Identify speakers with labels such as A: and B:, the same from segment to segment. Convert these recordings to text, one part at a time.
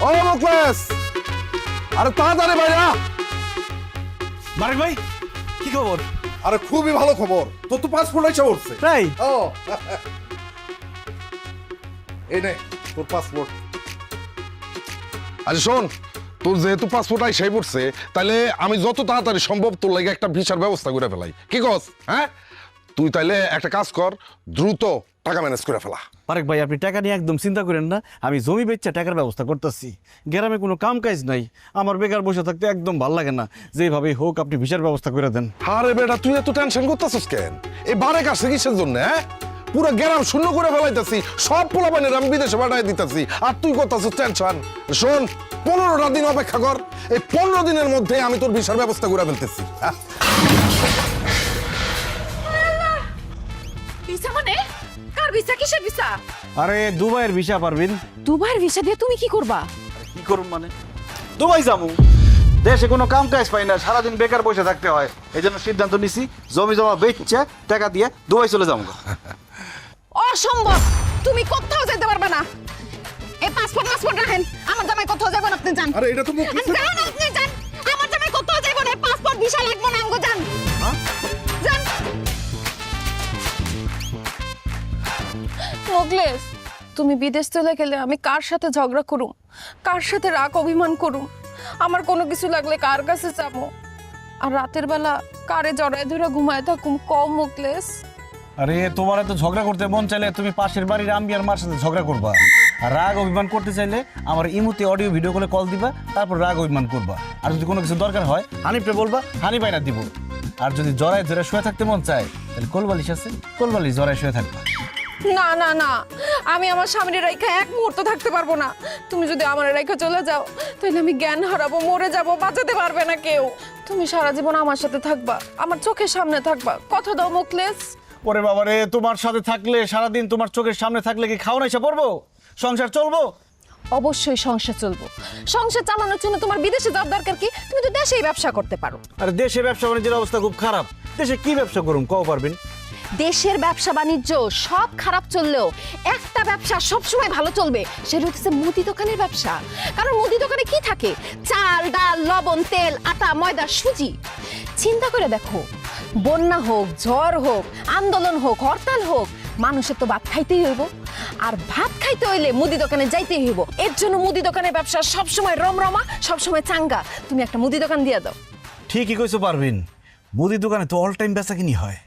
A: ও মুকলেশ, আরে তাড়াতাড়ি ভাইয়া।
B: বারেক ভাই, কি খবর?
A: আরে খুবই ভালো খবর, তোর তো পাসপোর্ট এসে উঠছে।
B: তাই?
A: ও এই নে তোর পাসপোর্ট। আরে শোন, তোর যেহেতু পাসপোর্ট আইসাই পড়ছে, তাহলে আমি যত তাড়াতাড়ি সম্ভব তোর লাগে একটা ভিসার ব্যবস্থা করে ফেলাই। কি কস? হ্যাঁ, তুই তাইলে একটা কাজ কর, দ্রুত টাকা ম্যানেজ করে ফেলা।
B: বারেক ভাই, আপনি টাকা নিয়ে একদম চিন্তা করেন না, আমি জমি বেচা টাকার ব্যবস্থা করতেছি। গ্রামে কোনো কাম কাজ নাই, আমার বেকার বসে থাকতে একদম ভাল লাগে না। যেভাবে হোক আপনি ভিসার ব্যবস্থা করে দেন।
A: আরে বেটা, তুই এত টেনশন করতেছিস কেন? এই বারেক আসছে কিসের জন্য? হ্যাঁ, পুরো গ্রাম শূন্য করে ফেলাইতেছি, সব পোলাপানের আমি বিদেশে পাঠাই দিতেছি, আর তুই করতেছিস টেনশন। শোন, 15টা দিন অপেক্ষা কর, এই 15 দিনের মধ্যে আমি তোর ভিসার ব্যবস্থা করে ফেলতেছি।
C: ভিসা মানে? কার ভিসা? কিসের ভিসা?
B: আরে দুবাইয়ের ভিসা পারবেন।
C: দুবাইয়ের ভিসা দিয়ে তুমি কি করবা?
B: কি করুন মানে? দুবাই যাবো। দেশে কোনো কাম কাজ পাই না, সারাদিন বেকার বসে থাকতে হয়। এই জন্য সিদ্ধান্ত নিছি, জমি জমা বেচছে টাকা দিয়ে দুবাই চলে যাবো।
C: অসম্ভব, তুমি কোথাও যেতে পারবে না। এই পাসপোর্ট রাখেন, আমার জামাই কোথাও যাবেন আপনি যান।
A: আরে এটা তো
C: যান, আপনি যান, আমার জামাই কোথাও যাইব না। পাসপোর্ট ভিসা লাগবে না, আমগো যান। যান মোগলেস, তুমি বিদেশ চলে গেলে আমি কার সাথে ঝগড়া করুম, কার সাথে রাগ অভিমান করুম? আমার কোনো কিছু লাগলে কার কাছে যাবো? আর রাতের বেলা কারে জড়ায় ধরে ঘুমায় থাকুম? কম মোগলেস।
B: আরে তোমার এত ঝগড়া করতে মন চাইলে তুমি পাশের বাড়ির আম্বিয়ার মার সাথে ঝগড়া করবা। আর রাগ অভিমান করতে চাইলে আমার ইমুতে অডিও ভিডিও করে কল দিবা, তারপর রাগ অভিমান করবা। আর যদি কোনো কিছু দরকার হয় হানিফে বলবা, হানি বাইনা দিব। আর যদি জড়ায় ধরে শুয়ে থাকতে মন চায়, তাহলে কোলবালিশ আছে, কোলবালিশ জড়ায় শুয়ে থাকবা।
C: না না না, আমি আমার স্বামীর রেখা এক মুহূর্ত থাকতে পারবো না। তুমি যদি আমার রেখা চলে যাও, তাহলে আমি জ্ঞান হারাবো, মরে যাবো, বাঁচাতে পারবে না কেউ। তুমি সারা জীবন আমার সাথে থাকবা, আমার চোখের সামনে থাকবা, কথা দাও মোকলেস।
B: ওরে বাবা রে, তোমার সাথে থাকলে, সারাদিন তোমার চোখের সামনে থাকলে কি খাওয়া এসে পড়বো? সংসার চলবো?
C: অবশ্যই সংসার চলবো। সংসার চালানোর জন্য তোমার বিদেশে যাওয়ার দরকার কি? তুমি তো দেশেই ব্যবসা করতে পারো।
B: আর দেশে ব্যবসা বাণিজ্যের অবস্থা খুব খারাপ। দেশে কি ব্যবসা করুম কও পারবেন?
C: দেশের ব্যবসা বাণিজ্য সব খারাপ চললেও একটা ব্যবসা সবসময় ভালো চলবে, সেটা হচ্ছে মুদি দোকানের ব্যবসা। কারণ মুদি দোকানে কি থাকে? চাল, ডাল, লবণ, তেল, আটা, ময়দা, সুজি। চিন্তা করে দেখো, বন্যা হোক, ঝড় হোক, আন্দোলন হোক, হরতাল হোক, মানুষের তো ভাত খাইতেই হইব। আর ভাত খাইতে হইলে মুদি দোকানে যাইতেই হইব। এর জন্য মুদি দোকানের ব্যবসা সবসময় রমরমা, সবসময় চাঙ্গা। তুমি একটা মুদি দোকান দিয়ে দাও।
B: ঠিকই কইছো পারবেন, মুদি দোকানে তো অল টাইম বেচা কিনি হয়।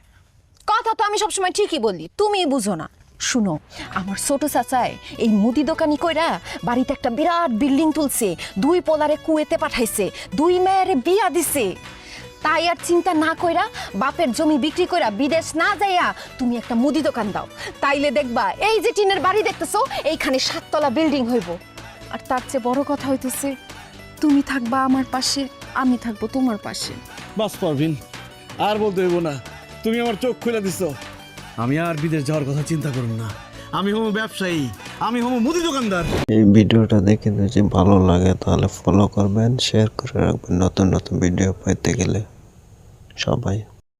C: কথা তো আমি সবসময় ঠিকই বলি, তুমি বুঝো না। শুনো, আমার ছোট চাচায় এই মুদি দোকানি কইরা বাড়িতে একটা বিরাট বিল্ডিং তুলছে, 2 পোলারে কুয়েতে পাঠাইছে, 2 মেয়েরে বিয়া দিছে। তাই আর চিন্তা না কইরা বাপের জমি বিক্রি কইরা বিদেশ না যাইয়া তুমি একটা মুদি দোকান দাও। তাইলে দেখবা এই যে টিনের বাড়ি দেখতেছো, এইখানে 7 তলা বিল্ডিং হইব। আর তার চেয়ে বড় কথা হইতেছে, তুমি থাকবা আমার পাশে, আমি থাকবো তোমার পাশে।
B: বাস পারবিন, আর বলতে হইব না, তুমি আমার চোখ খুলে দিছো। আমি আর বিদেশ যাওয়ার কথা চিন্তা করুন না। আমি হবো ব্যবসায়ী, আমি হবো মুদি দোকানদার।
D: এই ভিডিওটা দেখে যদি ভালো লাগে তাহলে ফলো করবেন, শেয়ার করে রাখবেন নতুন নতুন ভিডিও পেতে গেলে। সবাই